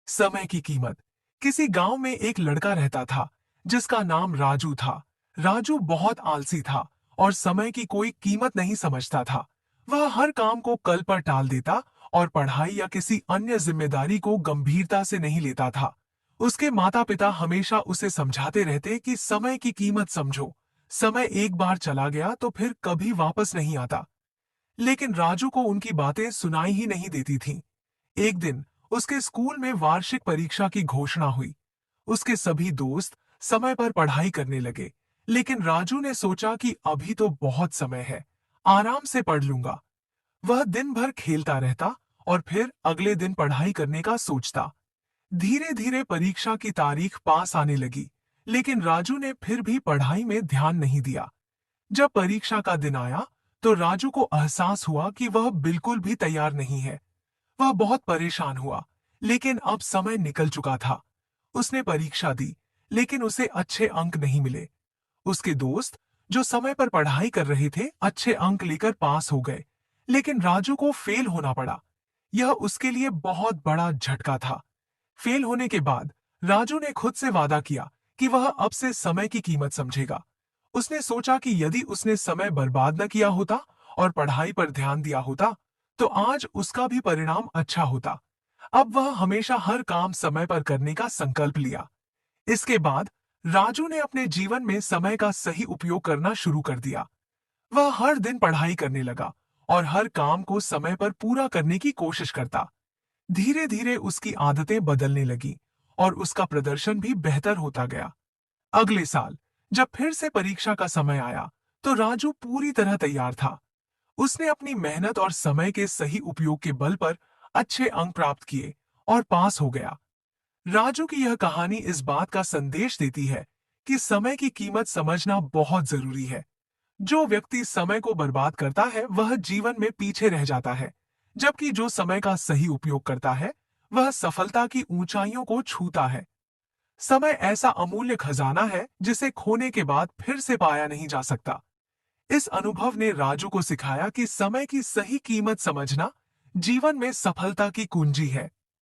समय की कीमत। किसी गांव में एक लड़का रहता था जिसका नाम राजू था। राजू बहुत आलसी था और समय की कोई कीमत नहीं समझता था। वह हर काम को कल पर टाल देता और पढ़ाई या किसी अन्य जिम्मेदारी को गंभीरता से नहीं लेता था। उसके माता पिता हमेशा उसे समझाते रहते कि समय की कीमत समझो। समय एक बार चला गया तो फिर कभी वापस नहीं आता। लेकिन राजू को उनकी बातें सुनाई ही नहीं देती थीं। एक दिन उसके स्कूल में वार्षिक परीक्षा की घोषणा हुई। उसके सभी दोस्त समय पर पढ़ाई करने लगे, लेकिन राजू ने सोचा कि अभी तो बहुत समय है, आराम से पढ़ लूंगा। वह दिन भर खेलता रहता और फिर अगले दिन पढ़ाई करने का सोचता। धीरे धीरे परीक्षा की तारीख पास आने लगी, लेकिन राजू ने फिर भी पढ़ाई में ध्यान नहीं दिया। जब परीक्षा का दिन आया, तो राजू को एहसास हुआ कि वह बिल्कुल भी तैयार नहीं है। वह बहुत परेशान हुआ, लेकिन अब समय निकल चुका था। उसने परीक्षा दी, लेकिन उसे अच्छे अंक नहीं मिले। उसके दोस्त जो समय पर पढ़ाई कर रहे थे अच्छे अंक लेकर पास हो गए, लेकिन राजू को फेल होना पड़ा। यह उसके लिए बहुत बड़ा झटका था। फेल होने के बाद राजू ने खुद से वादा किया कि वह अब से समय की कीमत समझेगा। उसने सोचा कि यदि उसने समय बर्बाद न किया होता और पढ़ाई पर ध्यान दिया होता, तो आज उसका भी परिणाम अच्छा होता। अब वह हमेशा हर काम समय पर करने का संकल्प लिया। इसके बाद राजू ने अपने जीवन में समय का सही उपयोग करना शुरू कर दिया। वह हर दिन पढ़ाई करने लगा और हर काम को समय पर पूरा करने की कोशिश करता। धीरे धीरे उसकी आदतें बदलने लगी और उसका प्रदर्शन भी बेहतर होता गया। अगले साल जब फिर से परीक्षा का समय आया, तो राजू पूरी तरह तैयार था। उसने अपनी मेहनत और समय के सही उपयोग के बल पर अच्छे अंक प्राप्त किए और पास हो गया। राजू की यह कहानी इस बात का संदेश देती है कि समय की कीमत समझना बहुत जरूरी है। जो व्यक्ति समय को बर्बाद करता है वह जीवन में पीछे रह जाता है, जबकि जो समय का सही उपयोग करता है वह सफलता की ऊंचाइयों को छूता है। समय ऐसा अमूल्य खजाना है जिसे खोने के बाद फिर से पाया नहीं जा सकता। इस अनुभव ने राजू को सिखाया कि समय की सही कीमत समझना जीवन में सफलता की कुंजी है।